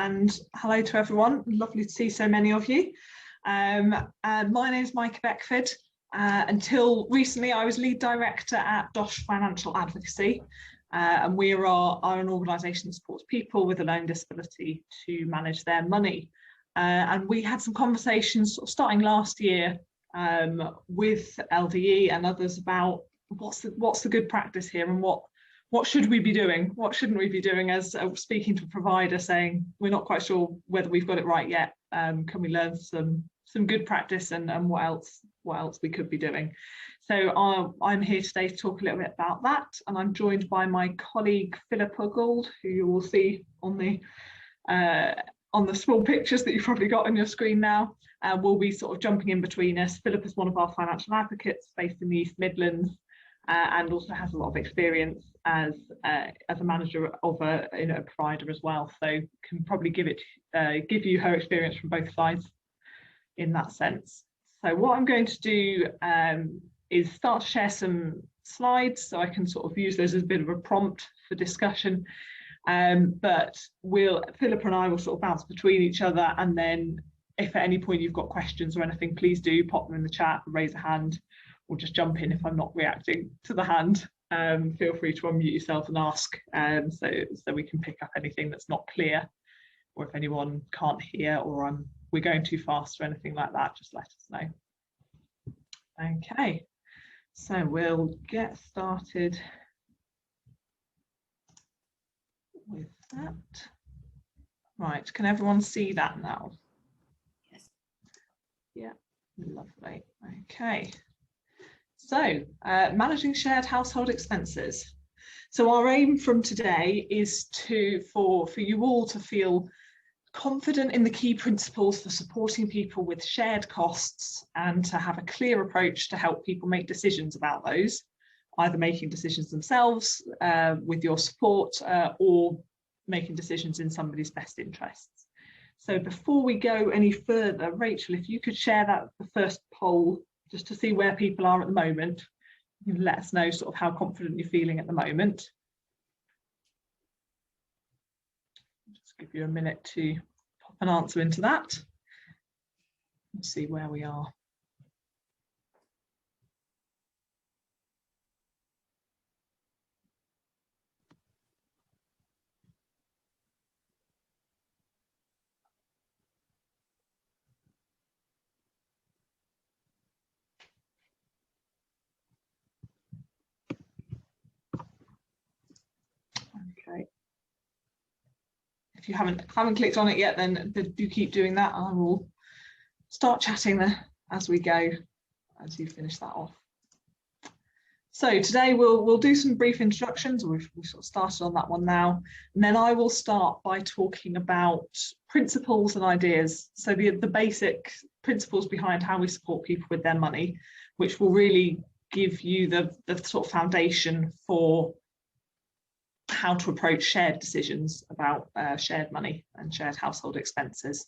And hello to everyone, lovely to see so many of you. My name is Meike Beckford. Until recently I was lead director at Dosh Financial Advocacy, and we are an organisation that supports people with a learning disability to manage their money. And we had some conversations sort of starting last year with LDE and others about what's the good practice here, and what should we be doing? What shouldn't we be doing? As speaking to a provider saying, we're not quite sure whether we've got it right yet. Can we learn some good practice and what else we could be doing? So I'm here today to talk a little bit about that. And I'm joined by my colleague, Philippa Gould, who you will see on the small pictures that you've probably got on your screen now. We'll be sort of jumping in between us. Philippa's one of our financial advocates based in the East Midlands. And also has a lot of experience as a manager of a provider as well, so can probably give you her experience from both sides in that sense. So what I'm going to do is start to share some slides so I can sort of use those as a bit of a prompt for discussion. But Philippa and I will sort of bounce between each other, and then if at any point you've got questions or anything, please do pop them in the chat, raise a hand, or just jump in if I'm not reacting to the hand. Feel free to unmute yourself and ask, so we can pick up anything that's not clear, or if anyone can't hear or we're going too fast or anything like that, just let us know. Okay, so we'll get started with that. Right, can everyone see that now? Yes. Yeah, lovely. Okay. So, managing shared household expenses. So our aim from today is for you all to feel confident in the key principles for supporting people with shared costs, and to have a clear approach to help people make decisions about those, either making decisions themselves with your support or making decisions in somebody's best interests. So before we go any further, Rachel, if you could share the first poll, just to see where people are at the moment. You can let us know sort of how confident you're feeling at the moment. Just give you a minute to pop an answer into that and see where we are. Okay. If you haven't clicked on it yet, then do keep doing that. I will start chatting there as we go, as you finish that off. So today we'll do some brief introductions. We've sort of started on that one now, and then I will start by talking about principles and ideas. So the basic principles behind how we support people with their money, which will really give you the sort of foundation for how to approach shared decisions about shared money and shared household expenses.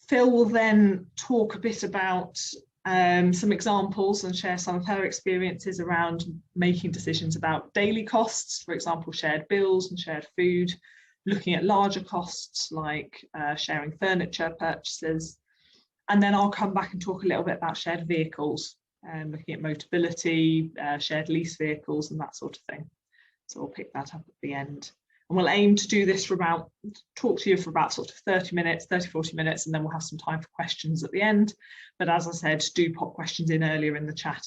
Phil will then talk a bit about some examples and share some of her experiences around making decisions about daily costs, for example, shared bills and shared food, looking at larger costs like sharing furniture purchases. And then I'll come back and talk a little bit about shared vehicles, looking at Motability, shared lease vehicles and that sort of thing. So we'll pick that up at the end. And we'll aim to do this talk to you for about sort of 30 minutes, 40 minutes, and then we'll have some time for questions at the end. But as I said, do pop questions in earlier in the chat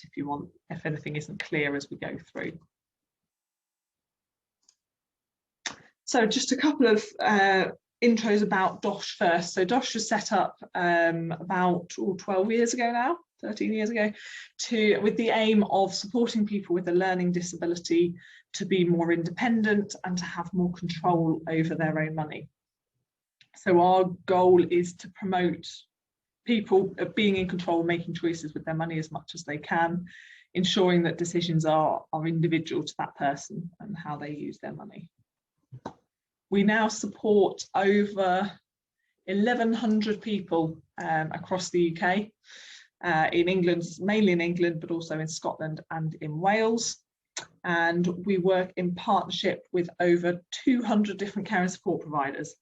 if anything isn't clear as we go through. So just a couple of intros about Dosh first. So Dosh was set up about 12 years ago now, 13 years ago, with the aim of supporting people with a learning disability to be more independent and to have more control over their own money. So our goal is to promote people being in control, making choices with their money as much as they can, ensuring that decisions are individual to that person and how they use their money. We now support over 1,100 people across the UK, in England, mainly in England, but also in Scotland and in Wales. And we work in partnership with over 200 different care and support providers,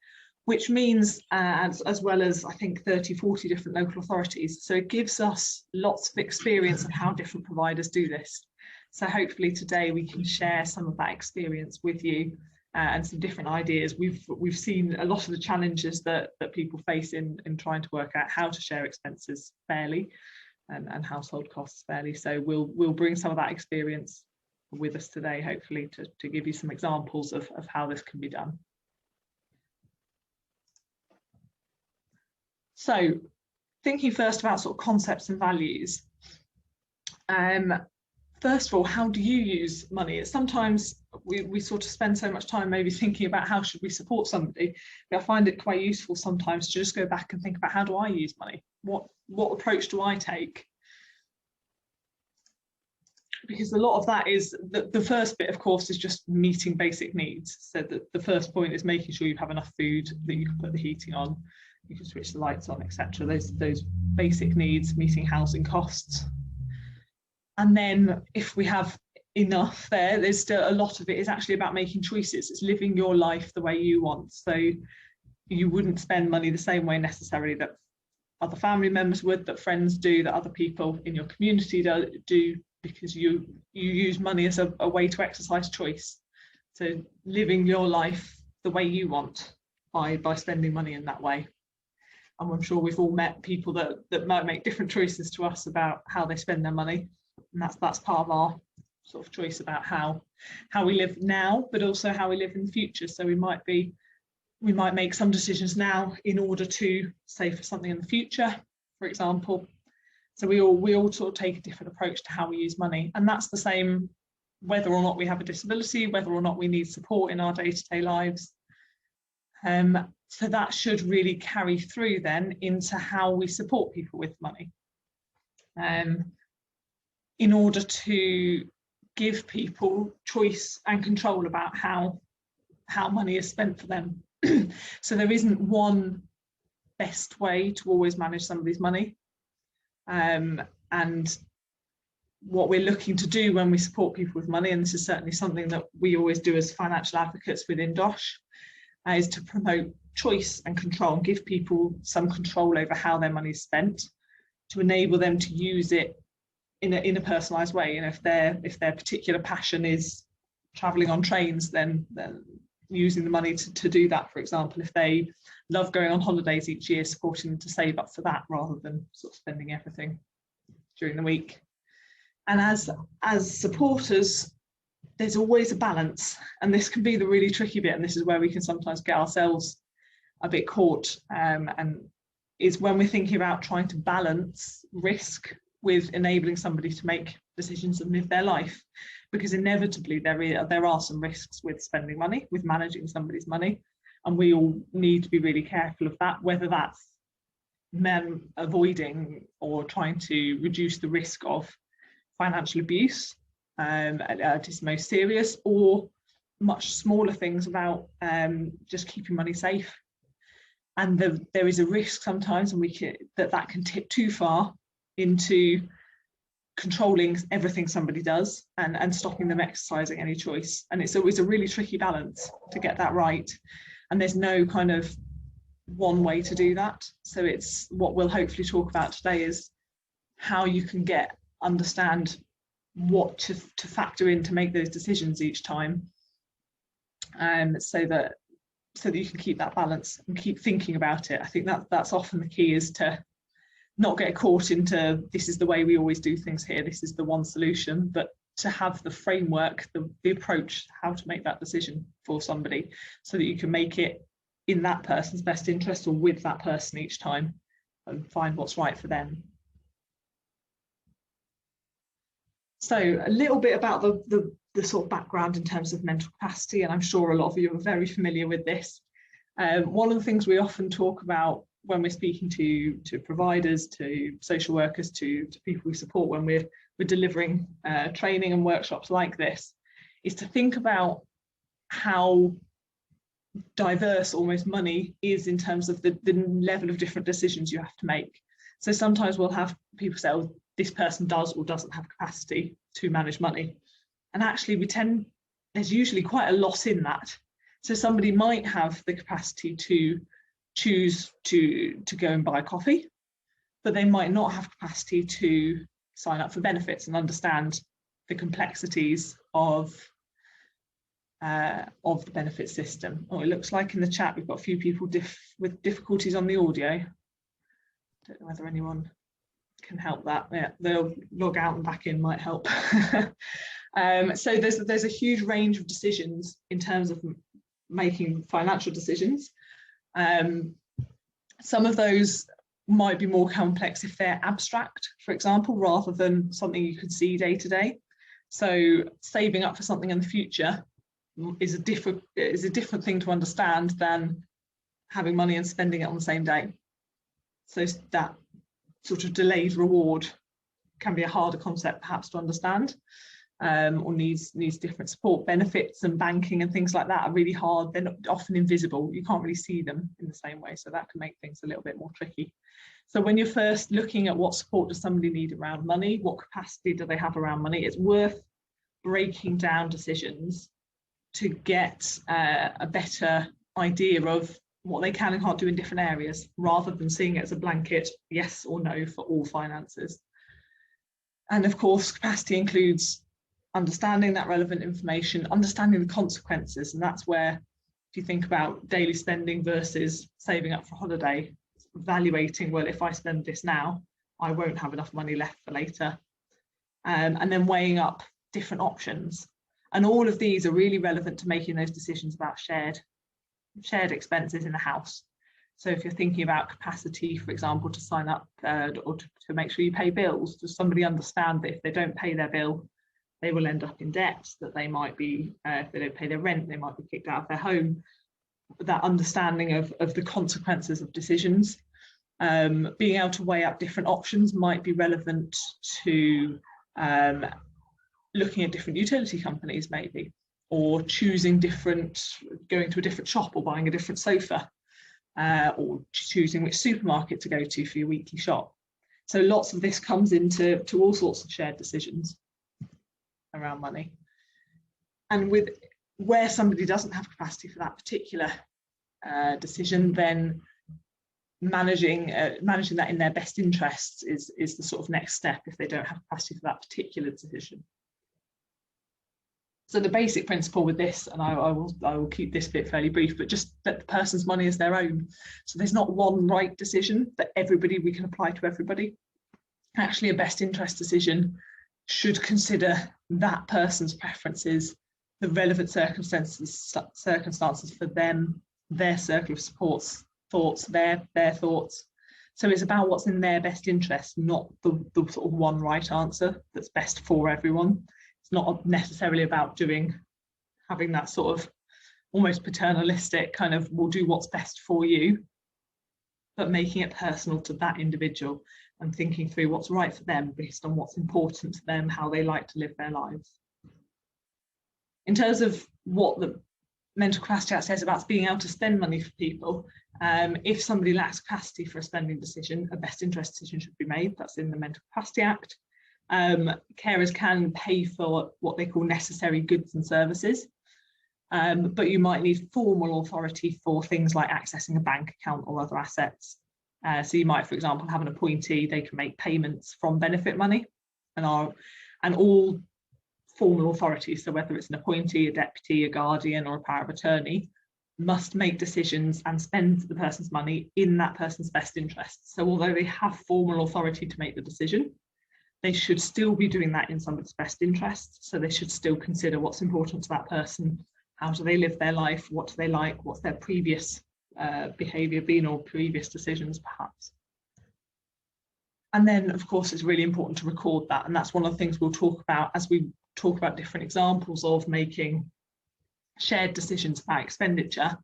which means as well as I think 30, 40 different local authorities. So it gives us lots of experience of how different providers do this. So hopefully today we can share some of that experience with you and some different ideas. We've seen a lot of the challenges that people face in trying to work out how to share expenses fairly and household costs fairly. So we'll bring some of that experience with us today, hopefully to give you some examples of how this can be done. So thinking first about sort of concepts and values. First of all, how do you use money? It's sometimes we sort of spend so much time maybe thinking about how should we support somebody, but I find it quite useful sometimes to just go back and think about how do I use money? What approach do I take? Because a lot of that is, the first bit of course is just meeting basic needs. So the first point is making sure you have enough food, that you can put the heating on, you can switch the lights on, etc. Those basic needs, meeting housing costs. And then if we have enough there's still a lot of it is actually about making choices. It's living your life the way you want. So you wouldn't spend money the same way necessarily that other family members would, that friends do, that other people in your community do, because you use money as a way to exercise choice. So living your life the way you want by spending money in that way. And I'm sure we've all met people that might make different choices to us about how they spend their money. And that's part of our sort of choice about how we live now, but also how we live in the future. So we might make some decisions now in order to save for something in the future, for example. So we all sort of take a different approach to how we use money, and that's the same whether or not we have a disability, whether or not we need support in our day-to-day lives. So that should really carry through then into how we support people with money, in order to give people choice and control about how money is spent for them. So there isn't one best way to always manage somebody's money. And what we're looking to do when we support people with money, and this is certainly something that we always do as financial advocates within Dosh, is to promote choice and control and give people some control over how their money is spent, to enable them to use it in a personalised way. And if their particular passion is travelling on trains, then using the money to do that, for example. If they love going on holidays each year, supporting them to save up for that rather than sort of spending everything during the week. And as supporters, there's always a balance, and this can be the really tricky bit, and this is where we can sometimes get ourselves a bit caught, and is when we're thinking about trying to balance risk with enabling somebody to make decisions and live their life, because inevitably there are some risks with spending money, with managing somebody's money, and we all need to be really careful of that, whether that's avoiding or trying to reduce the risk of financial abuse at its most serious, or much smaller things about just keeping money safe. And there is a risk sometimes, and that can tip too far into controlling everything somebody does and stopping them exercising any choice. And it's always a really tricky balance to get that right, and there's no kind of one way to do that. So it's what we'll hopefully talk about today is how you can understand what to factor in to make those decisions each time, so that you can keep that balance and keep thinking about it. I think that's often the key, is to not get caught into this is the way we always do things here, this is the one solution, but to have the framework, the approach, how to make that decision for somebody, so that you can make it in that person's best interest or with that person each time and find what's right for them. So a little bit about the sort of background in terms of mental capacity, and I'm sure a lot of you are very familiar with this. One of the things we often talk about when we're speaking to providers, to social workers, to people we support when we're delivering training and workshops like this, is to think about how diverse almost money is in terms of the level of different decisions you have to make. So sometimes we'll have people say, oh, this person does or doesn't have capacity to manage money. And actually there's usually quite a lot in that. So somebody might have the capacity to choose to go and buy coffee, but they might not have capacity to sign up for benefits and understand the complexities of the benefit system. Oh, it looks like in the chat we've got a few people with difficulties on the audio. Don't know whether anyone can help that. Yeah, they'll log out and back in might help. So there's a huge range of decisions in terms of making financial decisions. Some of those might be more complex if they're abstract, for example, rather than something you could see day to day. So saving up for something in the future is a different thing to understand than having money and spending it on the same day. So that sort of delayed reward can be a harder concept perhaps to understand, or needs different support. Benefits and banking and things like that are really hard. They're often invisible. You can't really see them in the same way, so that can make things a little bit more tricky. So when you're first looking at what support does somebody need around money, what capacity do they have around money, it's worth breaking down decisions to get a better idea of what they can and can't do in different areas, rather than seeing it as a blanket yes or no for all finances. And of course, capacity includes understanding that relevant information, understanding the consequences, and that's where, if you think about daily spending versus saving up for a holiday, evaluating, well, if I spend this now, I won't have enough money left for later. And then weighing up different options. And all of these are really relevant to making those decisions about shared expenses in the house. So if you're thinking about capacity, for example, to sign up or to make sure you pay bills, does somebody understand that if they don't pay their bill, they will end up in debt, that they might be, if they don't pay their rent, they might be kicked out of their home. That understanding of the consequences of decisions, being able to weigh up different options might be relevant to looking at different utility companies maybe, or choosing going to a different shop or buying a different sofa, or choosing which supermarket to go to for your weekly shop. So lots of this comes into all sorts of shared decisions around money. And with where somebody doesn't have capacity for that particular decision, then managing that in their best interests is the sort of next step if they don't have capacity for that particular decision. So the basic principle with this, and I will keep this bit fairly brief, but just that the person's money is their own. So there's not one right decision that we can apply to everybody. Actually, a best interest decision should consider that person's preferences, the relevant circumstances for them, their circle of supports, thoughts, their thoughts. So it's about what's in their best interest, not the sort of one right answer that's best for everyone. It's not necessarily about having that sort of almost paternalistic kind of, we'll do what's best for you, but making it personal to that individual and thinking through what's right for them based on what's important to them, how they like to live their lives. In terms of what the Mental Capacity Act says about being able to spend money for people, if somebody lacks capacity for a spending decision, a best interest decision should be made. That's in the Mental Capacity Act. Carers can pay for what they call necessary goods and services, but you might need formal authority for things like accessing a bank account or other assets. So you might, for example, have an appointee, they can make payments from benefit money, and all formal authorities, so whether it's an appointee, a deputy, a guardian or a power of attorney, must make decisions and spend the person's money in that person's best interests. So although they have formal authority to make the decision, they should still be doing that in somebody's best interests. So they should still consider what's important to that person. How do they live their life? What do they like? What's their previous behaviour been, or previous decisions perhaps? And then, of course, it's really important to record that. And that's one of the things we'll talk about as we talk about different examples of making shared decisions about expenditure.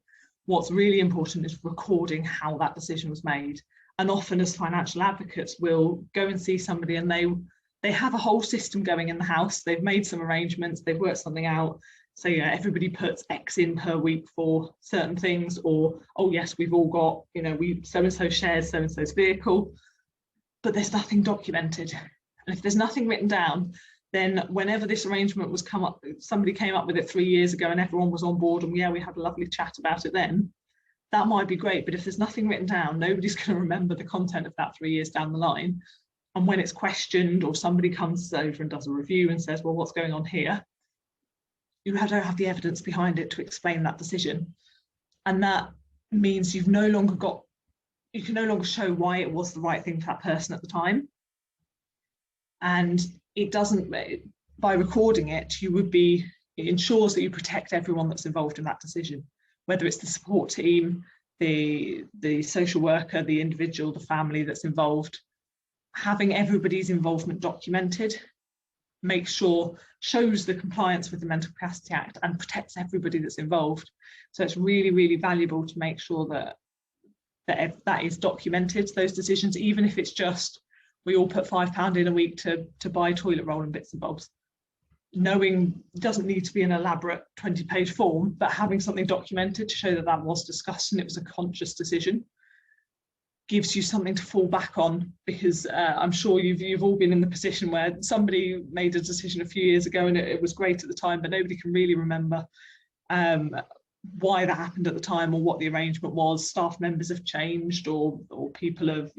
What's really important is recording how that decision was made. And often as financial advocates, we'll go and see somebody and they have a whole system going in the house. They've made some arrangements, they've worked something out. So yeah, everybody puts X in per week for certain things, or, oh yes, we've all got, so-and-so shares so-and-so's vehicle, but there's nothing documented. And if there's nothing written down, then whenever this arrangement was somebody came up with it 3 years ago and everyone was on board and yeah, we had a lovely chat about it then, that might be great, but if there's nothing written down, nobody's going to remember the content of that 3 years down the line. And when it's questioned, or somebody comes over and does a review and says, well, what's going on here? You don't have the evidence behind it to explain that decision. And that means you can no longer show why it was the right thing for that person at the time. And it doesn't, by recording it, it ensures that you protect everyone that's involved in that decision, whether it's the support team, the social worker, the individual, the family that's involved. Having everybody's involvement documented shows the compliance with the Mental Capacity Act and protects everybody that's involved. So it's really, really valuable to make sure that is documented, those decisions, even if it's just we all put £5 in a week to buy toilet roll and bits and bobs. Knowing doesn't need to be an elaborate 20-page form, but having something documented to show that was discussed and it was a conscious decision gives you something to fall back on, because I'm sure you've all been in the position where somebody made a decision a few years ago and it was great at the time, but nobody can really remember why that happened at the time or what the arrangement was. Staff members have changed, or people have,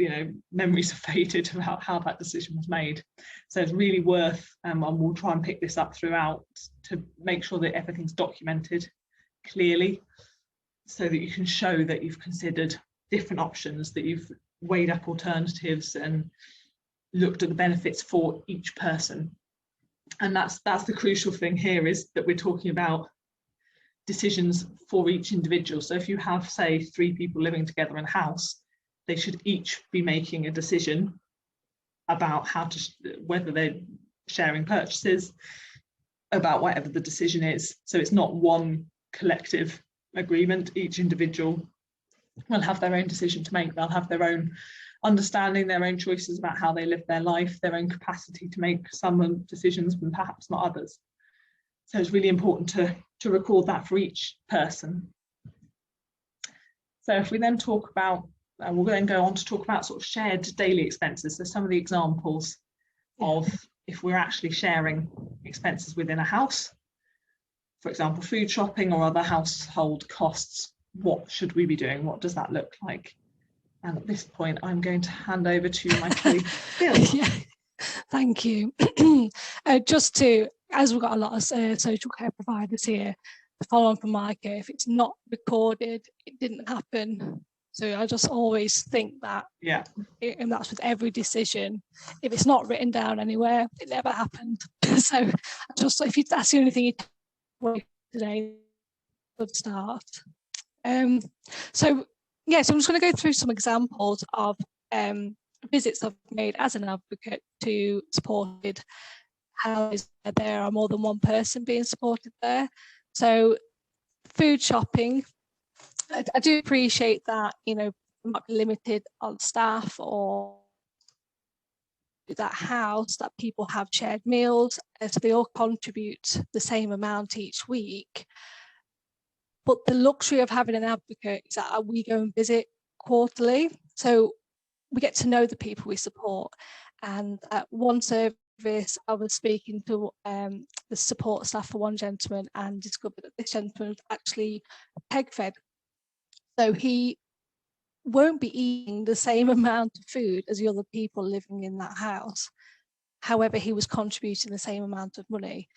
memories have faded about how that decision was made. So it's really worth, and we'll try and pick this up throughout to make sure that everything's documented clearly, so that you can show that you've considered different options, that you've weighed up alternatives and looked at the benefits for each person. And that's the crucial thing here, is that we're talking about decisions for each individual. So if you have, say, 3 people living together in a house, they should each be making a decision about whether they're sharing purchases, about whatever the decision is. So it's not one collective agreement. Each individual will have their own decision to make. They'll have their own understanding, their own choices about how they live their life, their own capacity to make some decisions and perhaps not others. So it's really important to record that for each person. So if we then talk about, we'll then go on to talk about sort of shared daily expenses. So some of the examples of if we're actually sharing expenses within a house, for example, food shopping or other household costs, what should we be doing? What does that look like? And at this point, I'm going to hand over to my colleague, Bill. Yeah, thank you. As we've got a lot of social care providers here, to follow on from Meike, if it's not recorded, it didn't happen. So I just always think that, and that's with every decision. If it's not written down anywhere, it never happened. So that's the only thing you take today, good start. So I'm just going to go through some examples of visits I've made as an advocate to supported houses where there are more than one person being supported there. So food shopping, I do appreciate that, might be limited on staff or that house, that people have shared meals, so they all contribute the same amount each week. But the luxury of having an advocate is that we go and visit quarterly, so we get to know the people we support. And at one service, I was speaking to the support staff for one gentleman and discovered that this gentleman was actually peg-fed. So he won't be eating the same amount of food as the other people living in that house. However, he was contributing the same amount of money.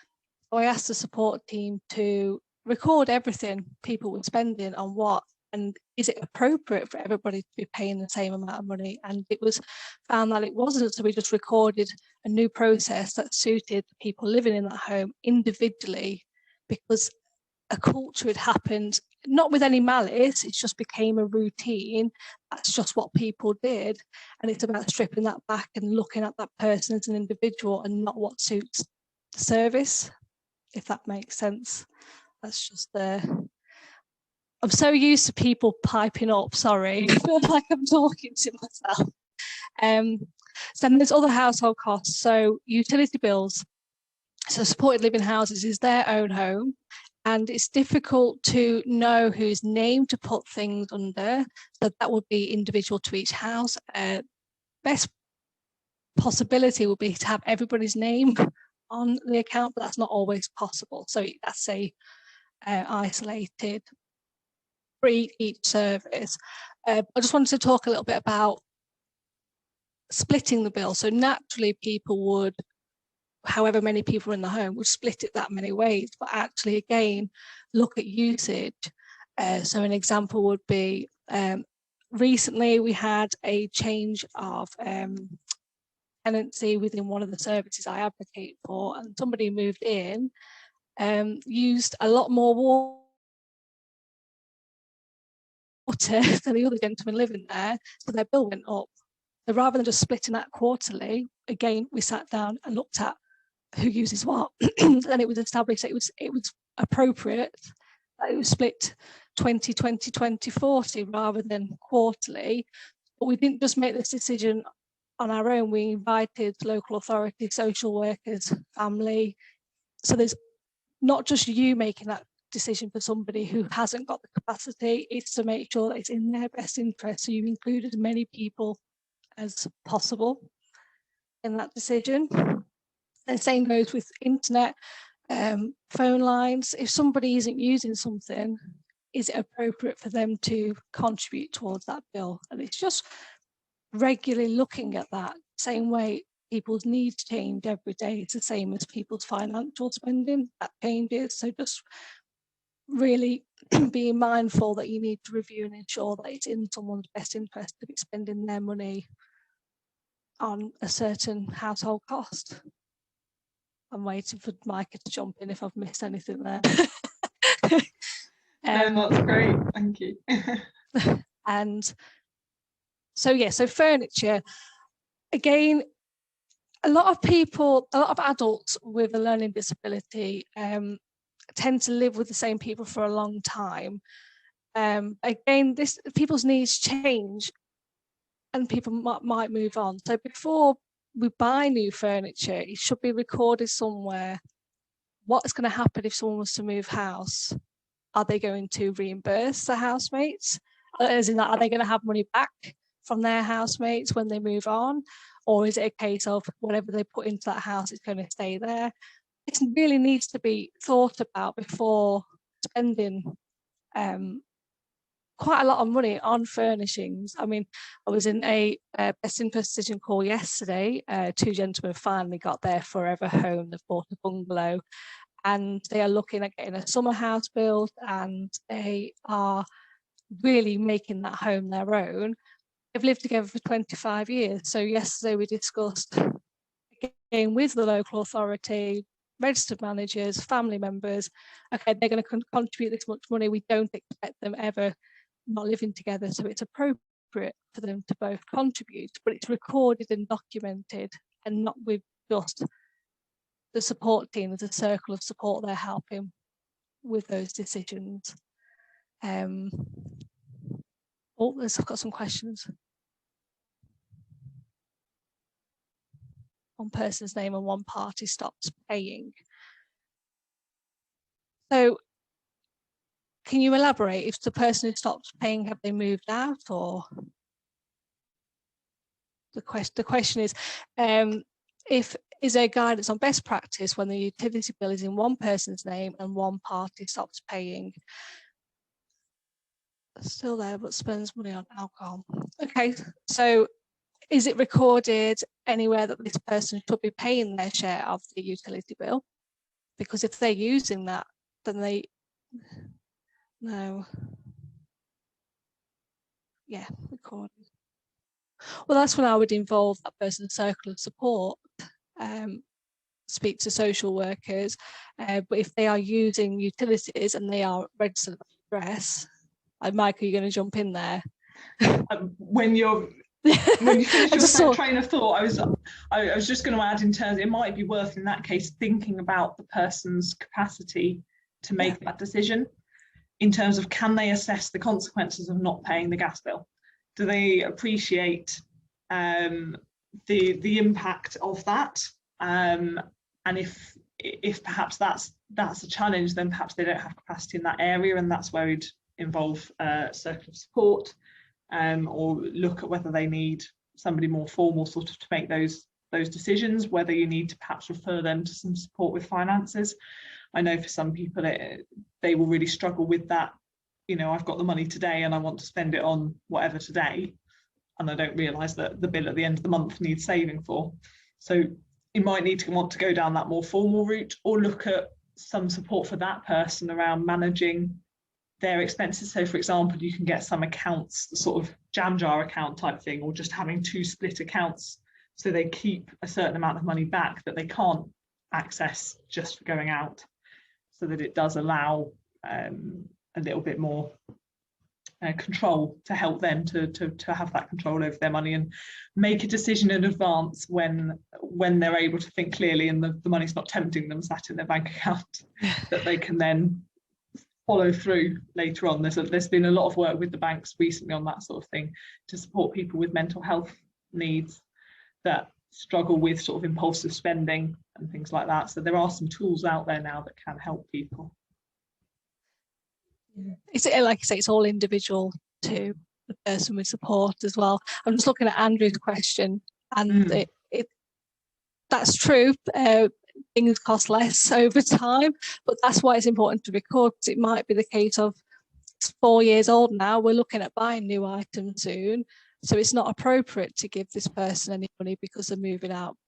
So I asked the support team to record everything people were spending on what, and is it appropriate for everybody to be paying the same amount of money? And it was found that it wasn't, so we just recorded a new process that suited the people living in that home individually, because a culture had happened, not with any malice, it just became a routine. That's just what people did. And it's about stripping that back and looking at that person as an individual and not what suits the service, if that makes sense. That's just I'm so used to people piping up, sorry, I feel like I'm talking to myself. So then there's other household costs, so utility bills. So supported living houses is their own home, and it's difficult to know whose name to put things under, so that would be individual to each house. Best possibility would be to have everybody's name on the account, but that's not always possible, so that's isolated. for each service. I just wanted to talk a little bit about splitting the bill. So naturally people would, however many people in the home, would split it that many ways, but actually again look at usage. So an example would be recently we had a change of tenancy within one of the services I advocate for, and somebody moved in, used a lot more water than the other gentleman living there, so their bill went up. So rather than just splitting that quarterly, again we sat down and looked at who uses what, and it was established that it was appropriate that it was split 20/20, 20/40 rather than quarterly. But we didn't just make this decision on our own. We invited local authorities, social workers, family. So there's not just you making that decision for somebody who hasn't got the capacity. It's to make sure that it's in their best interest. So you included as many people as possible in that decision. And same goes with internet, phone lines. If somebody isn't using something, is it appropriate for them to contribute towards that bill? And it's just regularly looking at that. Same way people's needs change every day. It's the same as people's financial spending, that changes. So just really being mindful that you need to review and ensure that it's in someone's best interest to be spending their money on a certain household cost. I'm waiting for Meike to jump in if I've missed anything there. No, that's great, thank you. And so yeah, so furniture, again, a lot of adults with a learning disability tend to live with the same people for a long time. Again, people's needs change and people might move on. So before we buy new furniture, it should be recorded somewhere what's going to happen if someone was to move house. Are they going to reimburse the housemates? As in that, are they going to have money back from their housemates when they move on? Or is it a case of whatever they put into that house is going to stay there? It really needs to be thought about before spending quite a lot of money on furnishings. I mean, I was in a best interest decision call yesterday. Two gentlemen finally got their forever home. They've bought a bungalow and they are looking at getting a summer house built, and they are really making that home their own. They've lived together for 25 years. So yesterday we discussed again with the local authority, registered managers, family members, okay, they're going to contribute this much money. We don't expect them ever not living together, so it's appropriate for them to both contribute, but it's recorded and documented, and not with just the support team. There's a circle of support they're helping with those decisions. I've got some questions. One person's name and one party stops paying. So can you elaborate? If the person who stops paying, have they moved out? Or the question is, is there guidance on best practice when the utility bill is in one person's name and one party stops paying? Still there, but spends money on alcohol. Okay, so is it recorded anywhere that this person should be paying their share of the utility bill? Because if they're using that, then they, no. Yeah, recorded. Well, that's when I would involve that person's circle of support, speak to social workers. But if they are using utilities and they are registered address, Meike, are you going to jump in there? When you finish your train of thought, I was just going to add, in terms, it might be worth in that case thinking about the person's capacity to make that decision, in terms of, can they assess the consequences of not paying the gas bill? Do they appreciate the impact of that? And if perhaps that's a challenge, then perhaps they don't have capacity in that area, and that's where we'd involve a circle of support, or look at whether they need somebody more formal sort of to make those decisions, whether you need to perhaps refer them to some support with finances. I know for some people they will really struggle with that, you know, I've got the money today and I want to spend it on whatever today, and I don't realise that the bill at the end of the month needs saving for. So you might need to want to go down that more formal route, or look at some support for that person around managing their expenses. So for example, you can get some accounts, the sort of jam jar account type thing, or just having 2 split accounts, so they keep a certain amount of money back that they can't access just for going out, so that it does allow a little bit more control, to help them to have that control over their money and make a decision in advance when they're able to think clearly and the money's not tempting them sat in their bank account, that they can then follow through later on. There's been a lot of work with the banks recently on that sort of thing, to support people with mental health needs that struggle with sort of impulsive spending and things like that. So there are some tools out there now that can help people. It's like I say, it's all individual to the person with support as well. I'm just looking at Andrew's question, and that's true. Things cost less over time, but that's why it's important to record, because it might be the case of it's 4 years old now, we're looking at buying new items soon, so it's not appropriate to give this person any money because they're moving out.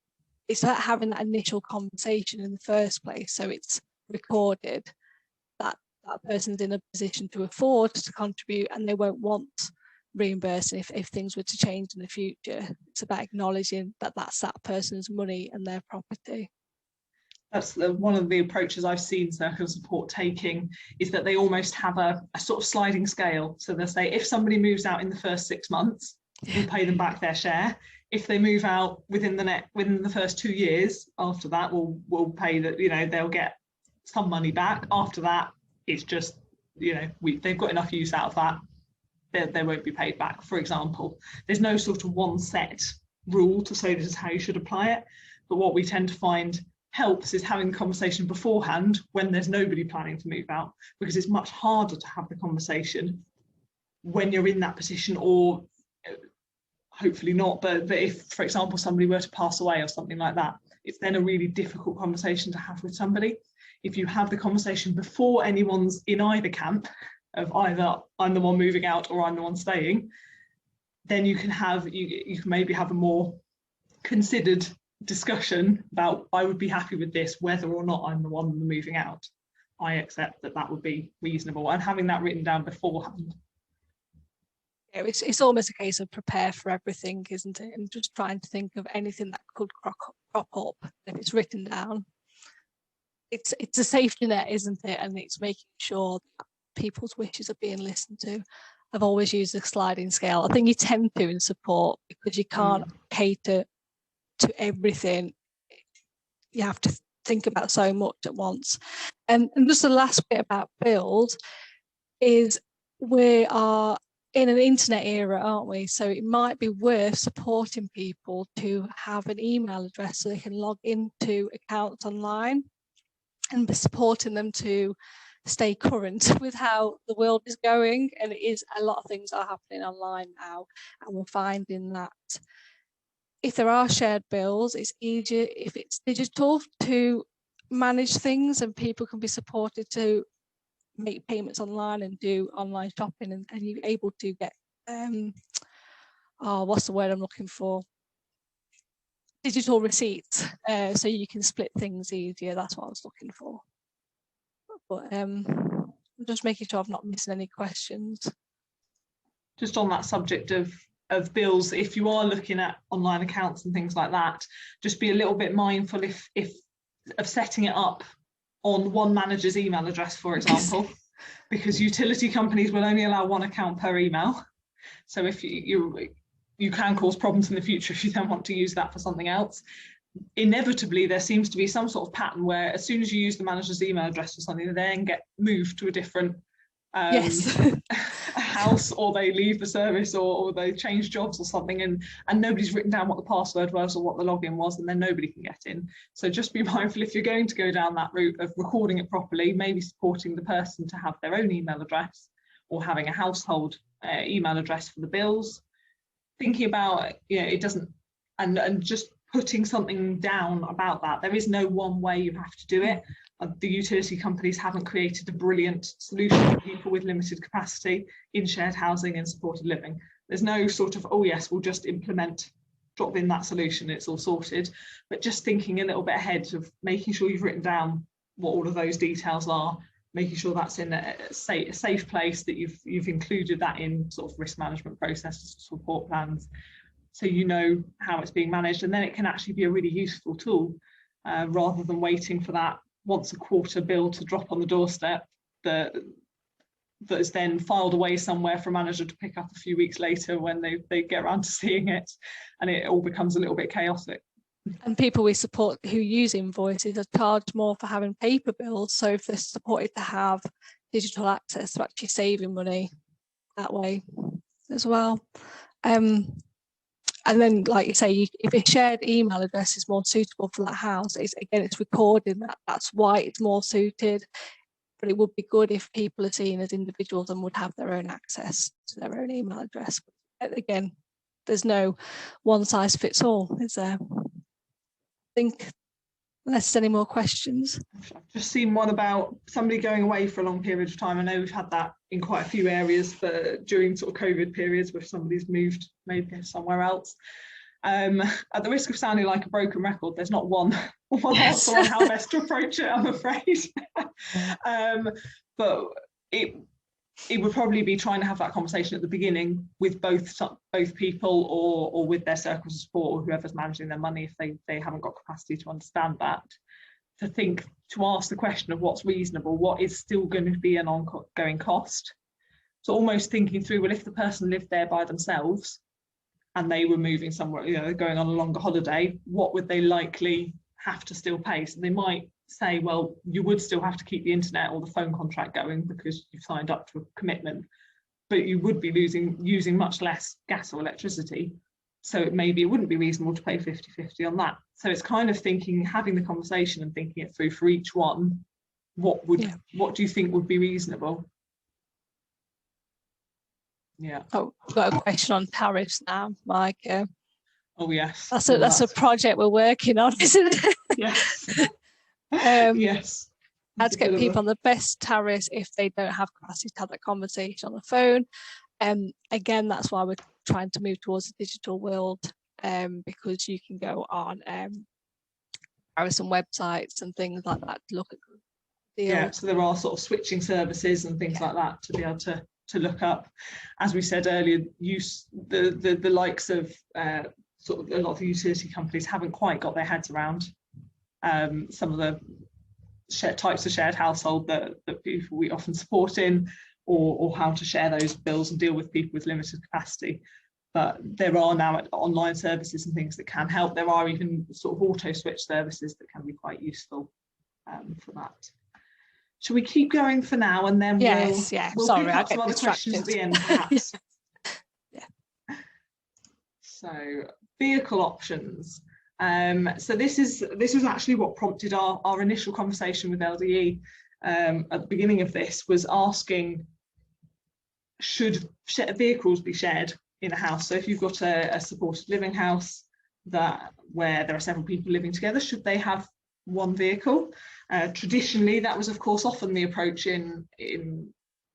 It's about having that initial conversation in the first place, so it's recorded that that person's in a position to afford to contribute, and they won't want reimbursing if things were to change in the future. It's about acknowledging that that's that person's money and their property. That's one of the approaches I've seen Circle Support taking, is that they almost have a sort of sliding scale. So they'll say, if somebody moves out in the first 6 months, we'll pay them back their share. If they move out within the first 2 years, after that, we'll pay that, you know, they'll get some money back. After that, it's just, you know, they've got enough use out of that, they won't be paid back, for example. There's no sort of one set rule to say this is how you should apply it, but what we tend to find helps is having the conversation beforehand when there's nobody planning to move out, because it's much harder to have the conversation when you're in that position, or hopefully not, but if, for example, somebody were to pass away or something like that, it's then a really difficult conversation to have with somebody. If you have the conversation before anyone's in either camp, of either I'm the one moving out or I'm the one staying, then you can maybe have a more considered discussion about, I would be happy with this whether or not I'm the one moving out. I accept that would be reasonable, and having that written down beforehand. Yeah, it's almost a case of prepare for everything, isn't it? And just trying to think of anything that could crop up. If it's written down, it's a safety net, isn't it? And it's making sure that people's wishes are being listened to. I've always used a sliding scale. I think you tend to in support, because you can't cater to everything. You have to think about so much at once. And just the last bit about bills is, we are in an internet era, aren't we? So it might be worth supporting people to have an email address so they can log into accounts online, and supporting them to stay current with how the world is going. And it is, a lot of things are happening online now, and we're finding that if there are shared bills, it's easier if it's digital to manage things, and people can be supported to make payments online and do online shopping, and you're able to get what's the word I'm looking for? Digital receipts, so you can split things easier. That's what I was looking for. But I'm just making sure I'm not missing any questions. Just on that subject of bills, if you are looking at online accounts and things like that, just be a little bit mindful of setting it up on one manager's email address, for example, because utility companies will only allow one account per email. So if you can cause problems in the future if you then want to use that for something else. Inevitably, there seems to be some sort of pattern where as soon as you use the manager's email address for something, they then get moved to a different house, or they leave the service, or they change jobs or something, and nobody's written down what the password was or what the login was, and then nobody can get in. So just be mindful, if you're going to go down that route of recording it properly, maybe supporting the person to have their own email address, or having a household email address for the bills. Thinking about, it doesn't, and just putting something down about that. There is no one way you have to do it. The utility companies haven't created a brilliant solution for people with limited capacity in shared housing and supported living. There's no sort of, oh yes, we'll just drop in that solution, it's all sorted. But just thinking a little bit ahead of making sure you've written down what all of those details are, making sure that's in a safe place, that you've included that in sort of risk management processes, support plans, so you know how it's being managed, and then it can actually be a really useful tool rather than waiting for that once a quarter bill to drop on the doorstep that is then filed away somewhere for a manager to pick up a few weeks later when they get around to seeing it, and it all becomes a little bit chaotic. And people we support who use invoices are charged more for having paper bills, so if they're supported to have digital access, they're actually saving money that way as well. And then, like you say, if a shared email address is more suitable for that house, it's recording that's why it's more suited. But it would be good if people are seen as individuals and would have their own access to their own email address. But again, there's no one size fits all, is there? I think, unless there's any more questions. I've just seen one about somebody going away for a long period of time. I know we've had that in quite a few areas during sort of COVID periods where somebody's moved maybe somewhere else. At the risk of sounding like a broken record, there's not one answer on how best to approach it, I'm afraid. But it would probably be trying to have that conversation at the beginning with both people or with their circles of support or whoever's managing their money if they haven't got capacity to understand that, to ask the question of what's reasonable, what is still going to be an ongoing cost. So almost thinking through, well, if the person lived there by themselves and they were moving somewhere, going on a longer holiday, what would they likely have to still pay? So they might say, well, you would still have to keep the internet or the phone contract going because you've signed up to a commitment, but you would be using much less gas or electricity. So maybe it wouldn't be reasonable to pay 50-50 on that. So it's kind of having the conversation and thinking it through for each one. What do you think would be reasonable? Yeah. Oh, I've got a question on tariffs now, Mike. Oh yes. That's a project we're working on, isn't it? Yes. Yes. How to get people on the best tariffs if they don't have capacity to have that conversation on the phone. Again, that's why we're trying to move towards the digital world, because you can go on comparison websites and things like that to look at deals. Yeah, so there are sort of switching services and things like that to be able to look up. As we said earlier, the likes of sort of a lot of the utility companies haven't quite got their heads around some of the types of shared household that people we often support in, or how to share those bills and deal with people with limited capacity. But there are now online services and things that can help. There are even sort of auto switch services that can be quite useful for that. Shall we keep going for now, and then we'll Sorry, pick up some other questions at the end, perhaps. Yeah. So vehicle options. So this was actually what prompted our initial conversation with LDE at the beginning of this, was asking, should vehicles be shared in a house? So if you've got a supported living house where there are several people living together, should they have one vehicle? Traditionally, that was of course often the approach in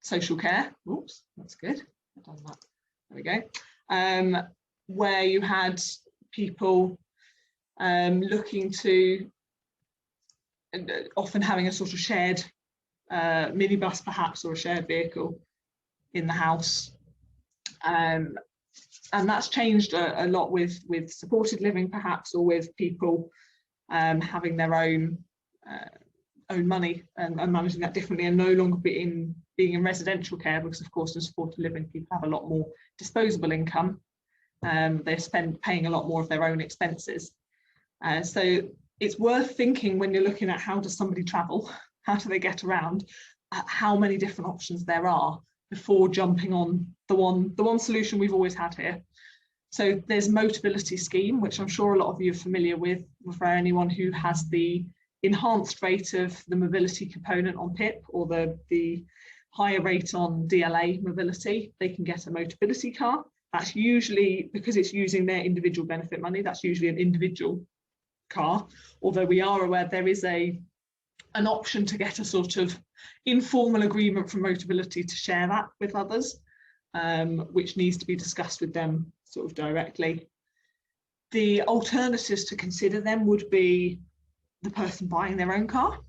social care. Oops, that's good. I've done that. There we go. Where you had people looking to often having a sort of shared minibus perhaps, or a shared vehicle in the house. And that's changed a lot with supported living perhaps, or with people having their own money and managing that differently, and no longer being in residential care, because of course in supported living people have a lot more disposable income. They're paying a lot more of their own expenses. So it's worth thinking, when you're looking at how does somebody travel, how do they get around, how many different options there are before jumping on the one solution we've always had here. So there's Motability scheme, which I'm sure a lot of you are familiar with, for anyone who has the enhanced rate of the mobility component on PIP, or the higher rate on DLA mobility. They can get a Motability car. That's usually, because it's using their individual benefit money, that's usually an individual car, although we are aware there is a an option to get a sort of informal agreement from Motability to share that with others, which needs to be discussed with them sort of directly. The alternatives to consider then would be the person buying their own car.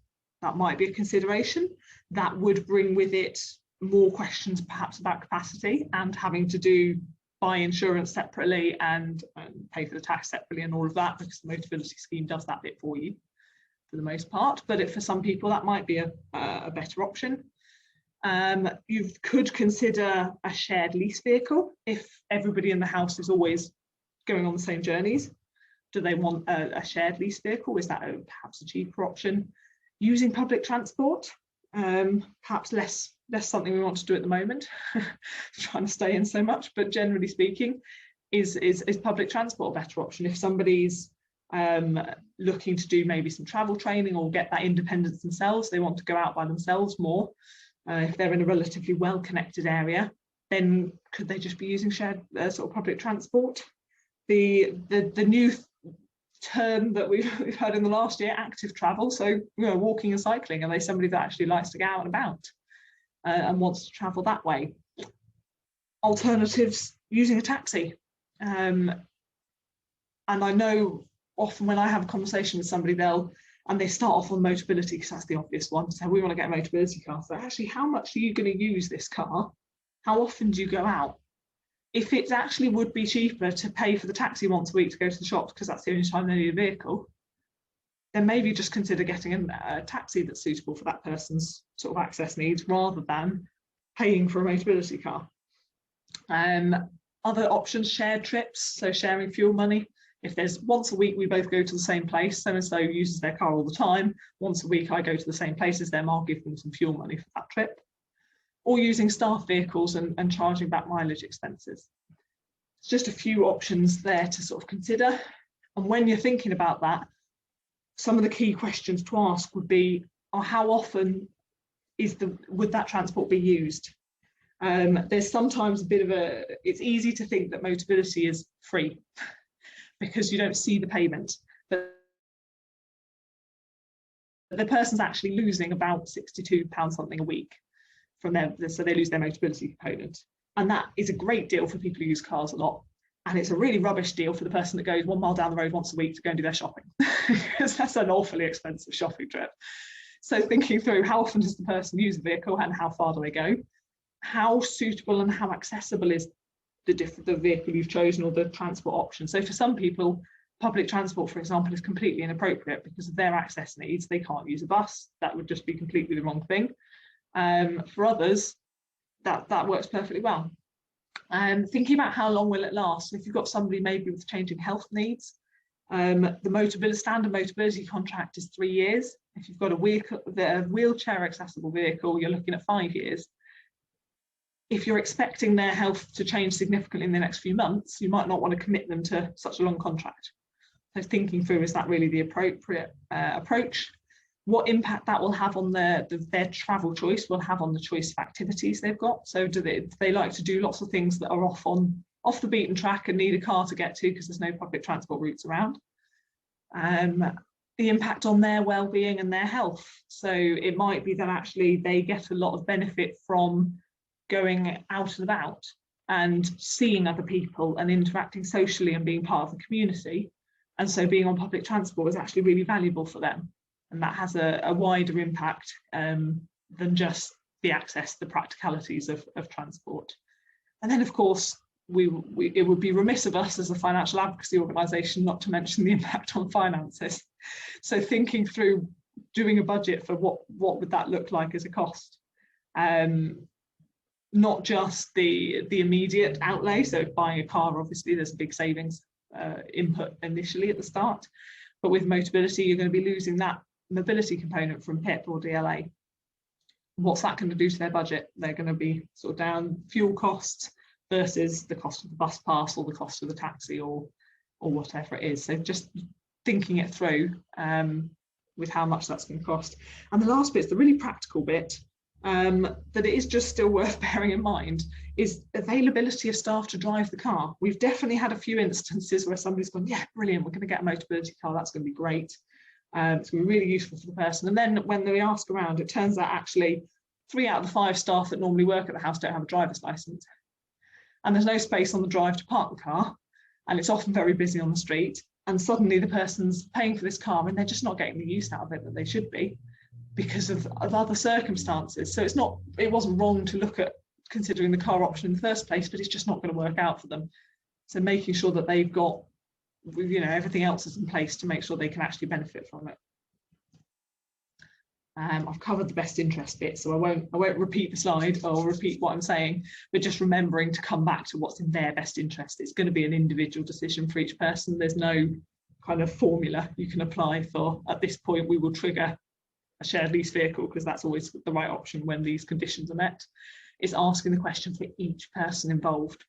That might be a consideration. That would bring with it more questions perhaps about capacity and having to buy insurance separately and pay for the tax separately and all of that, because the Motability scheme does that bit for you for the most part. But for some people that might be a better option. You could consider a shared lease vehicle if everybody in the house is always going on the same journeys. Do they want a shared lease vehicle? Is that perhaps a cheaper option? Using public transport, perhaps less something we want to do at the moment, trying to stay in so much, but generally speaking, is public transport a better option? If somebody's looking to do maybe some travel training or get that independence themselves, they want to go out by themselves more, if they're in a relatively well-connected area, then could they just be using shared sort of public transport? The new term that we've heard in the last year, active travel, so walking and cycling, are they somebody that actually likes to get out and about and wants to travel that way? Alternatives, using a taxi. And I know often when I have a conversation with somebody, they start off on Motability because that's the obvious one. So we want to get a Motability car. So actually, how much are you going to use this car? How often do you go out? If it actually would be cheaper to pay for the taxi once a week to go to the shops because that's the only time they need a vehicle, then maybe just consider getting a taxi that's suitable for that person's sort of access needs rather than paying for a Motability car. Other options, shared trips, so sharing fuel money. If there's once a week we both go to the same place, so-and-so uses their car all the time, once a week I go to the same place as them, I'll give them some fuel money for that trip. Or using staff vehicles and charging back mileage expenses. It's just a few options there to sort of consider. And when you're thinking about that, some of the key questions to ask would be, how often would that transport be used? There's sometimes a bit of it's easy to think that Motability is free because you don't see the payment, but the person's actually losing about £62 something a week from so they lose their Motability component. And that is a great deal for people who use cars a lot. And it's a really rubbish deal for the person that goes 1 mile down the road once a week to go and do their shopping, because that's an awfully expensive shopping trip. So thinking through, how often does the person use a vehicle and how far do they go? How suitable and how accessible is the vehicle you've chosen or the transport option? So for some people, public transport, for example, is completely inappropriate because of their access needs. They can't use a bus. That would just be completely the wrong thing. For others, that works perfectly well. Thinking about how long will it last. If you've got somebody maybe with changing health needs, the standard Motability contract is 3 years. If you've got a wheelchair accessible vehicle, you're looking at 5 years. If you're expecting their health to change significantly in the next few months, you might not want to commit them to such a long contract. So thinking through, is that really the appropriate approach? What impact that will have on their travel choice will have on the choice of activities they've got. So do they like to do lots of things that are off the beaten track and need a car to get to because there's no public transport routes around? The impact on their well-being and their health. So it might be that actually they get a lot of benefit from going out and about and seeing other people and interacting socially and being part of the community. And so being on public transport is actually really valuable for them. And that has a wider impact than just the access, the practicalities of transport. And then, of course, it would be remiss of us as a financial advocacy organisation not to mention the impact on finances. So thinking through doing a budget for what would that look like as a cost. Not just the immediate outlay. So buying a car, obviously, there's a big savings input initially at the start. But with Motability, you're going to be losing that mobility component from PIP or DLA. What's that going to do to their budget? They're going to be sort of down fuel costs versus the cost of the bus pass or the cost of the taxi or whatever it is. So just thinking it through with how much that's going to cost. And the last bit is the really practical bit that it is just still worth bearing in mind is availability of staff to drive the car. We've definitely had a few instances where somebody's gone, yeah, brilliant, we're going to get a Motability car, that's going to be great. It's going to be really useful for the person. And then when they ask around, it turns out actually 3 out of the 5 staff that normally work at the house don't have a driver's license. And there's no space on the drive to park the car. And it's often very busy on the street. And suddenly the person's paying for this car and they're just not getting the use out of it that they should be because of other circumstances. So it wasn't wrong to look at considering the car option in the first place, but it's just not going to work out for them. So making sure that they've got, everything else is in place to make sure they can actually benefit from it. I've covered the best interest bit, so I won't repeat the slide or repeat what I'm saying, but just remembering to come back to what's in their best interest. It's going to be an individual decision for each person. There's no kind of formula you can apply for, at this point, we will trigger a shared lease vehicle because that's always the right option when these conditions are met. It's asking the question for each person involved.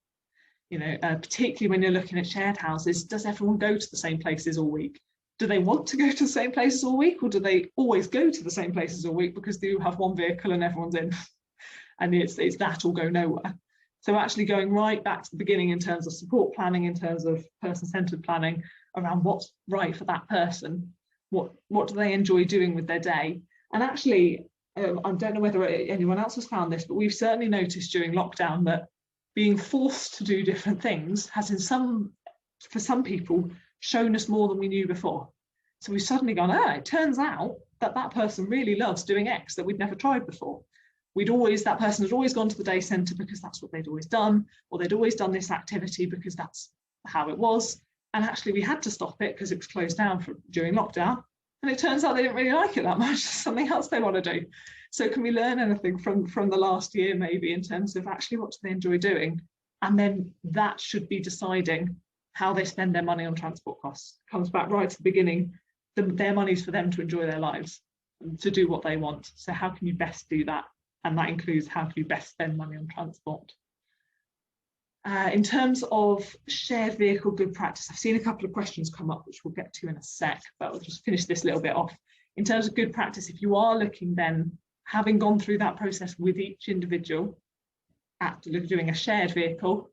Particularly when you're looking at shared houses, does everyone go to the same places all week? Do they want to go to the same places all week, or do they always go to the same places all week because they have one vehicle and everyone's in? And it's that or go nowhere. So actually going right back to the beginning in terms of support planning, in terms of person-centered planning around what's right for that person, what do they enjoy doing with their day? And actually, I don't know whether anyone else has found this, but we've certainly noticed during lockdown that being forced to do different things has for some people, shown us more than we knew before. So we've suddenly gone, it turns out that person really loves doing X that we'd never tried before. That person had always gone to the day centre because that's what they'd always done, or they'd always done this activity because that's how it was. And actually we had to stop it because it was closed down during lockdown. And it turns out they didn't really like it that much. There's something else they want to do. So can we learn anything from the last year maybe in terms of actually what do they enjoy doing? And then that should be deciding how they spend their money on transport costs. Comes back right to the beginning. Their money's for them to enjoy their lives, to do what they want. So how can you best do that? And that includes how can you best spend money on transport. In terms of shared vehicle good practice, I've seen a couple of questions come up, which we'll get to in a sec, but we'll just finish this little bit off. In terms of good practice, if you are looking then, having gone through that process with each individual at doing a shared vehicle,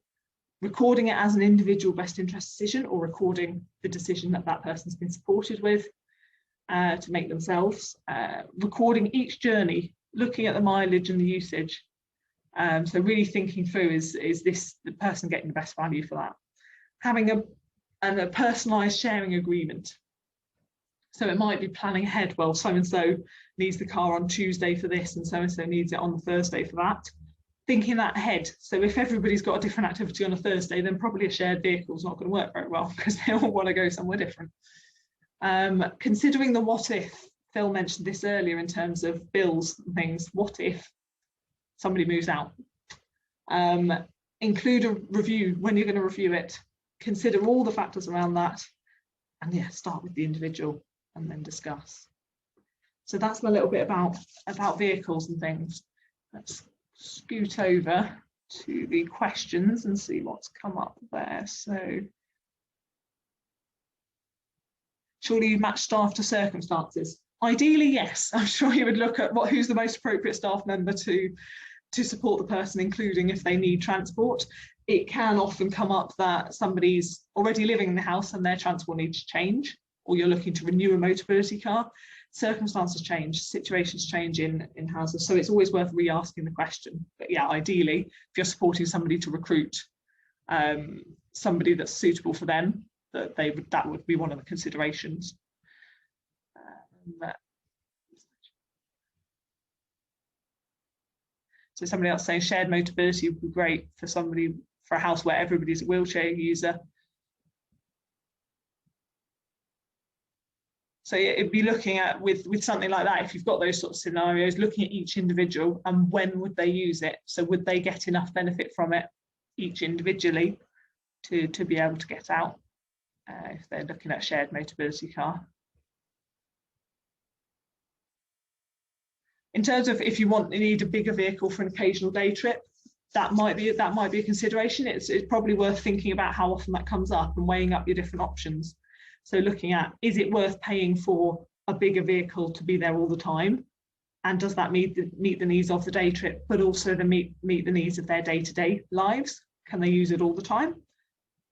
recording it as an individual best interest decision or recording the decision that person's been supported with to make themselves, recording each journey, looking at the mileage and the usage. So really thinking through, is this the person getting the best value for that? Having a personalised sharing agreement. So it might be planning ahead, well, so-and-so needs the car on Tuesday for this and so-and-so needs it on the Thursday for that. Thinking that ahead. So if everybody's got a different activity on a Thursday, then probably a shared vehicle is not going to work very well because they all want to go somewhere different. Considering the what if, Phil mentioned this earlier in terms of bills and things, what if somebody moves out? Include a review when you're going to review it. Consider all the factors around that. And yeah, start with the individual and then discuss. So that's a little bit about vehicles and things. Let's scoot over to the questions and see what's come up there. So surely you match staff to circumstances. Ideally, yes. I'm sure you would look at who's the most appropriate staff member to support the person, including if they need transport. It can often come up that somebody's already living in the house and their transport needs to change, or you're looking to renew a Motability car. Circumstances change, situations change in houses, so it's always worth re-asking the question. But yeah, ideally, if you're supporting somebody to recruit somebody that's suitable for them, that would be one of the considerations. So somebody else saying shared Motability would be great for a house where everybody's a wheelchair user. So it'd be looking at with something like that, if you've got those sort of scenarios, looking at each individual and when would they use it? So would they get enough benefit from it each individually to be able to get out if they're looking at a shared Motability car? In terms of if you need a bigger vehicle for an occasional day trip, that might be a consideration. It's probably worth thinking about how often that comes up and weighing up your different options. So looking at, is it worth paying for a bigger vehicle to be there all the time? And does that meet the needs of the day trip, but also meet the needs of their day-to-day lives? Can they use it all the time?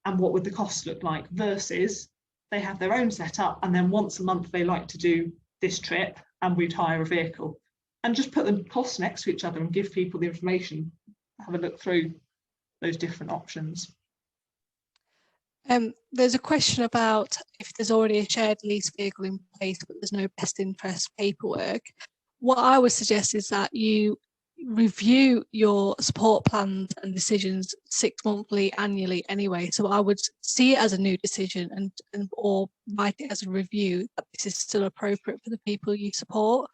And what would the costs look like versus they have their own setup, and then once a month they like to do this trip and we'd hire a vehicle, and just put the costs next to each other and give people the information, have a look through those different options. There's a question about if there's already a shared lease vehicle in place but there's no best interest paperwork. What I would suggest is that you review your support plans and decisions 6 monthly, annually anyway. So I would see it as a new decision and or write it as a review that this is still appropriate for the people you support,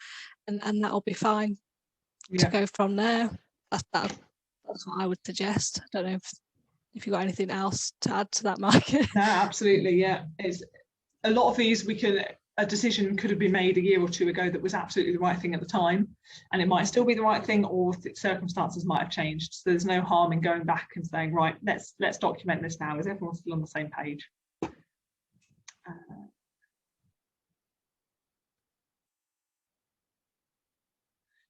and that'll be fine to go from there. That's what I would suggest. I don't know if you've got anything else to add to that, Meike. No, absolutely, yeah. It's a lot of these a decision could have been made a year or two ago that was absolutely the right thing at the time, and it might still be the right thing, or circumstances might have changed. So there's no harm in going back and saying, right, let's document this now. Is everyone still on the same page?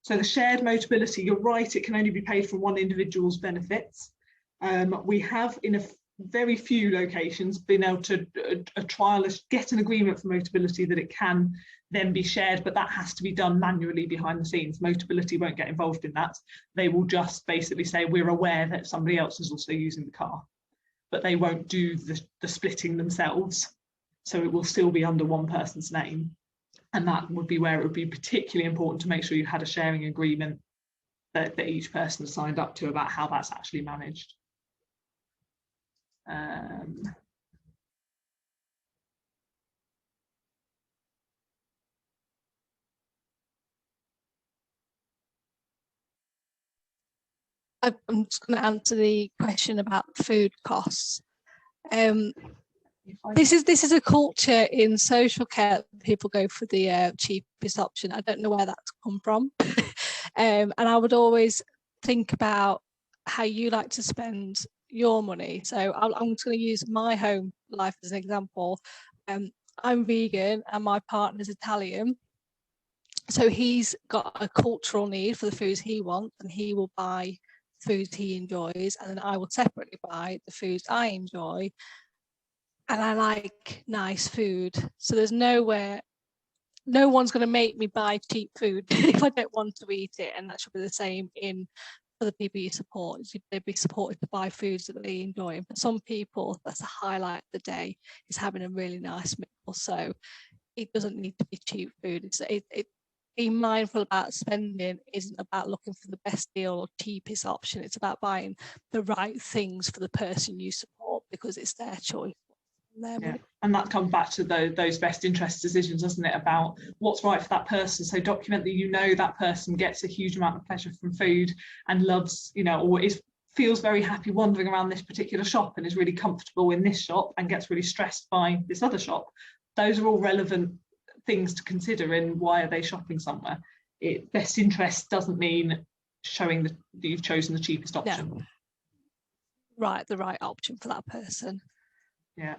So the shared motability, you're right, it can only be paid from one individual's benefits. We have, in a very few locations, been able to get an agreement for motability that it can then be shared, but that has to be done manually behind the scenes. Motability won't get involved in that. They will just basically say, we're aware that somebody else is also using the car, but they won't do the splitting themselves. So it will still be under one person's name. And that would be where it would be particularly important to make sure you had a sharing agreement that each person signed up to about how that's actually managed. I'm just going to answer the question about food costs. This is a culture in social care. People go for the cheapest option. I don't know where that's come from. And I would always think about how you like to spend your money. So I'm just going to use my home life as an example. I'm vegan and my partner's Italian. So he's got a cultural need for the foods he wants, and he will buy foods he enjoys, and then I will separately buy the foods I enjoy. And I like nice food. So there's no one's going to make me buy cheap food if I don't want to eat it. And that should be the same for the people you support. They'd be supported to buy foods that they enjoy. And for some people, that's a highlight of the day, is having a really nice meal. So it doesn't need to be cheap food. Being mindful about spending isn't about looking for the best deal or cheapest option. It's about buying the right things for the person you support, because it's their choice. Yeah. And that comes back to those best interest decisions, doesn't it, about what's right for that person. So document that that person gets a huge amount of pleasure from food and loves, or feels very happy wandering around this particular shop and is really comfortable in this shop and gets really stressed by this other shop. Those are all relevant things to consider in why are they shopping somewhere. Best interest doesn't mean showing that you've chosen the cheapest option. Yeah. Right, the right option for that person. Yeah.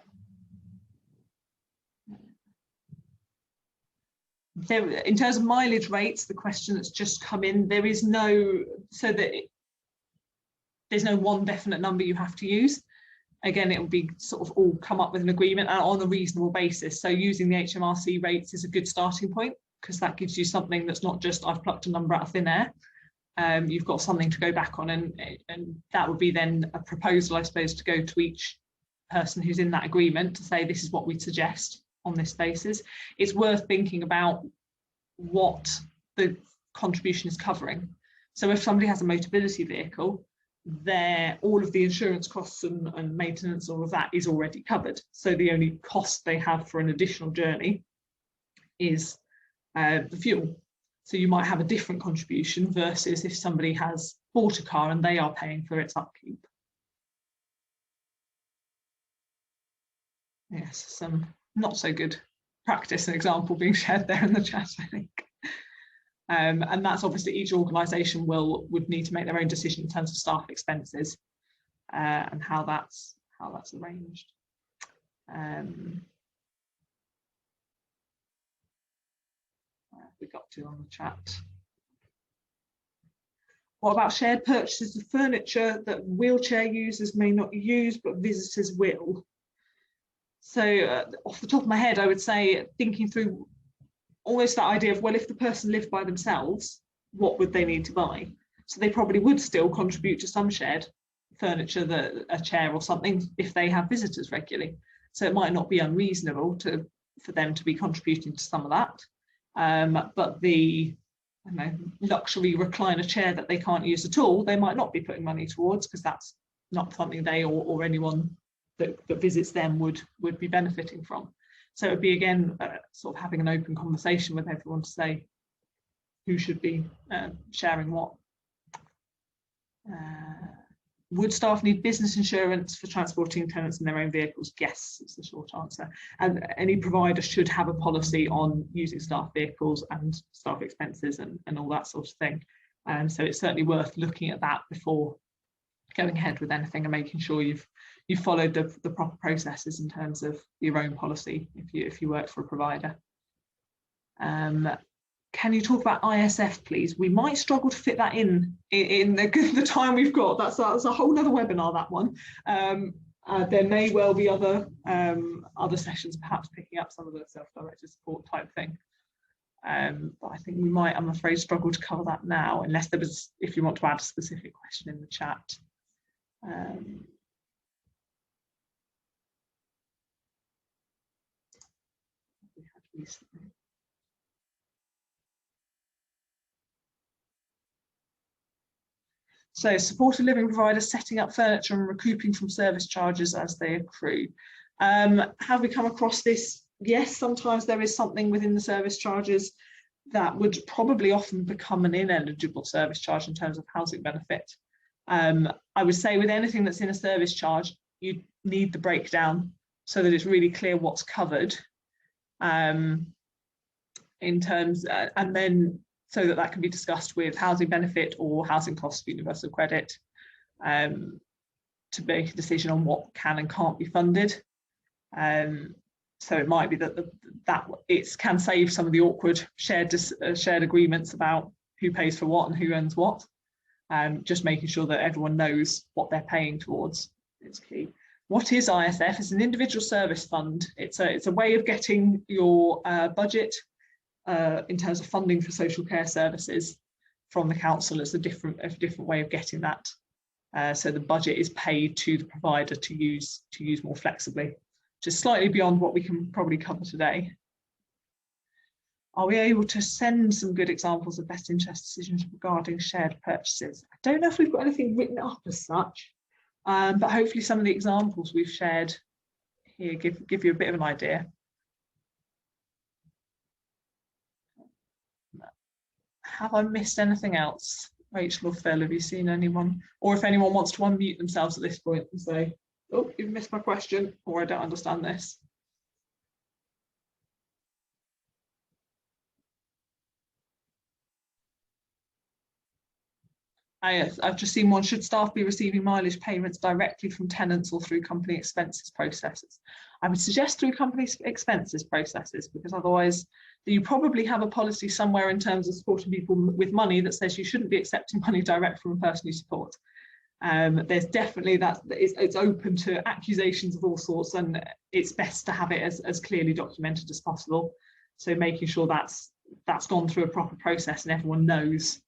In terms of mileage rates, the question that's just come in, there's no one definite number you have to use. Again, it will be sort of all come up with an agreement on a reasonable basis. So using the HMRC rates is a good starting point, because that gives you something that's not just I've plucked a number out of thin air. You've got something to go back on, and that would be then a proposal, I suppose, to go to each person who's in that agreement to say this is what we suggest on this basis. It's worth thinking about what the contribution is covering. So if somebody has a motability vehicle, all of the insurance costs and maintenance, all of that is already covered. So the only cost they have for an additional journey is the fuel. So you might have a different contribution versus if somebody has bought a car and they are paying for its upkeep. Yes, some not so good practice and example being shared there in the chat, I think. And that's obviously each organisation would need to make their own decision in terms of staff expenses and how that's arranged. We got to on the chat. What about shared purchases of furniture that wheelchair users may not use but visitors will? So off the top of my head, I would say thinking through almost that idea of, well, if the person lived by themselves, what would they need to buy? So they probably would still contribute to some shared furniture, a chair or something, if they have visitors regularly. So it might not be unreasonable for them to be contributing to some of that. But the luxury recliner chair that they can't use at all, they might not be putting money towards, because that's not something they or anyone that visits them would be benefiting from. So it would be, again, sort of having an open conversation with everyone to say who should be sharing what. Would staff need business insurance for transporting tenants in their own vehicles? Yes, is the short answer. And any provider should have a policy on using staff vehicles and staff expenses and all that sort of thing. So it's certainly worth looking at that before going ahead with anything, and making sure you've followed the proper processes in terms of your own policy if you work for a provider. Can you talk about ISF, please? We might struggle to fit that in the time we've got. That's a whole other webinar, that one. There may well be other sessions, perhaps picking up some of the self-directed support type thing. But I think we might, I'm afraid, struggle to cover that now, unless there was, if you want to add a specific question in the chat. We had recently. So supported living providers setting up furniture and recouping from service charges as they accrue. Have we come across this? Yes, sometimes there is something within the service charges that would probably often become an ineligible service charge in terms of housing benefit. I would say with anything that's in a service charge, you need the breakdown so that it's really clear what's covered in terms, and then so that can be discussed with housing benefit or housing cost universal credit to make a decision on what can and can't be funded. So it might be that it can save some of the awkward shared agreements about who pays for what and who owns what. Just making sure that everyone knows what they're paying towards is key. What is ISF? It's an individual service fund. It's a way of getting your budget in terms of funding for social care services from the council. It's a different way of getting that. So the budget is paid to the provider to use more flexibly, just slightly beyond what we can probably cover today. Are we able to send some good examples of best interest decisions regarding shared purchases? I don't know if we've got anything written up as such, but hopefully some of the examples we've shared here give you a bit of an idea. Have I missed anything else? Rachel or Phil, have you seen anyone? Or if anyone wants to unmute themselves at this point and say, oh, you've missed my question, or I don't understand this. I've just seen one. Should staff be receiving mileage payments directly from tenants or through company expenses processes? I would suggest through company expenses processes, because otherwise you probably have a policy somewhere in terms of supporting people with money that says you shouldn't be accepting money direct from a person you support. There's definitely it's open to accusations of all sorts, and it's best to have it as clearly documented as possible. So making sure that's gone through a proper process and everyone knows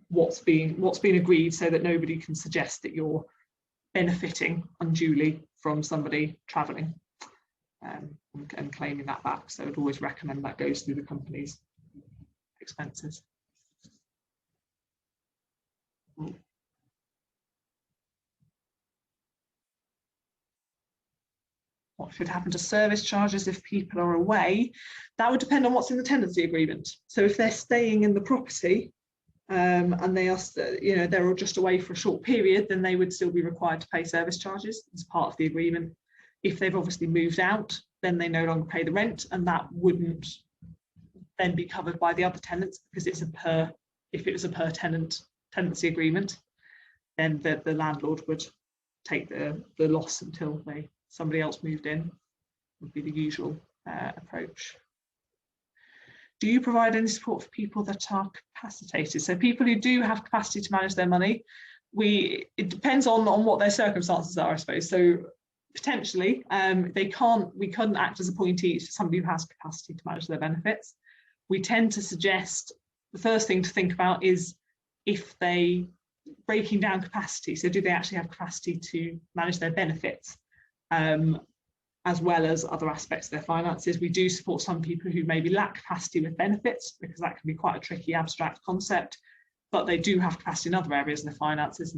what's been agreed, so that nobody can suggest that you're benefiting unduly from somebody travelling and claiming that back. So I'd always recommend that goes through the company's expenses. What should happen to service charges if people are away? That would depend on what's in the tenancy agreement. So if they're staying in the property, and they are, they're just away for a short period, then they would still be required to pay service charges as part of the agreement. If they've obviously moved out, then they no longer pay the rent, and that wouldn't then be covered by the other tenants, because if it was a per tenant tenancy agreement, then the landlord would take the loss until somebody else moved in, would be the usual approach. Do you provide any support for people that are capacitated? So people who do have capacity to manage their money, it depends on what their circumstances are, I suppose. So potentially, we couldn't act as appointees for somebody who has capacity to manage their benefits. We tend to suggest the first thing to think about is if they breaking down capacity. So do they actually have capacity to manage their benefits, as well as other aspects of their finances? We do support some people who maybe lack capacity with benefits, because that can be quite a tricky abstract concept, but they do have capacity in other areas of their finances,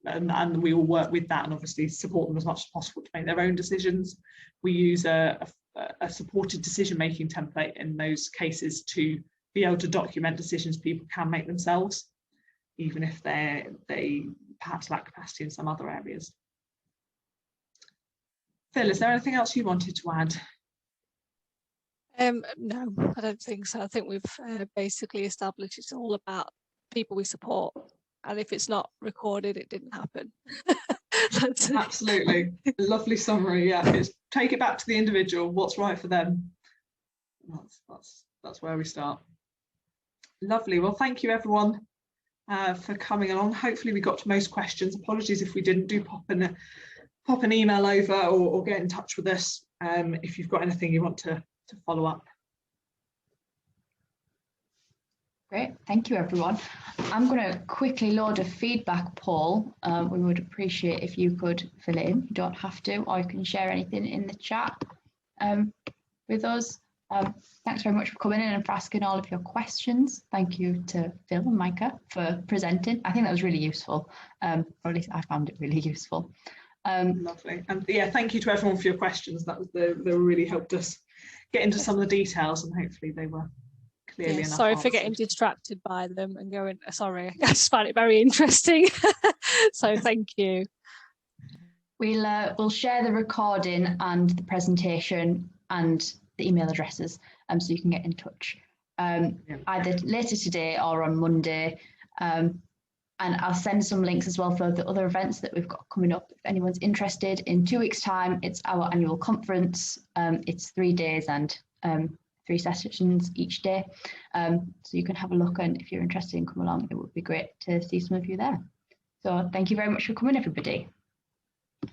and we will work with that and obviously support them as much as possible to make their own decisions. We use a supported decision-making template in those cases to be able to document decisions people can make themselves, even if they perhaps lack capacity in some other areas. Phil, is there anything else you wanted to add? No, I don't think so. I think we've basically established it's all about people we support, and if it's not recorded, it didn't happen. Absolutely. Lovely summary. Yeah, take it back to the individual, what's right for them. That's where we start. Lovely. Well, thank you everyone for coming along. Hopefully we got to most questions. Apologies if we didn't. Do pop an email over or get in touch with us if you've got anything you want to follow up. Great, thank you everyone. I'm going to quickly load a feedback poll. We would appreciate if you could fill it in. You don't have to, or you can share anything in the chat with us. Thanks very much for coming in and for asking all of your questions. Thank you to Phil and Meike for presenting. I think that was really useful, or at least I found it really useful. Lovely. And yeah, thank you to everyone for your questions. They really helped us get into some of the details, and hopefully they were clearly enough. Sorry for getting distracted by them and going, sorry, I just find it very interesting. So thank you. We'll share the recording and the presentation and the email addresses, so you can get in touch either later today or on Monday. And I'll send some links as well for the other events that we've got coming up. If anyone's interested, in 2 weeks' time, it's our annual conference. It's 3 days and 3 sessions each day. So you can have a look, and if you're interested in come along, it would be great to see some of you there. So thank you very much for coming, everybody.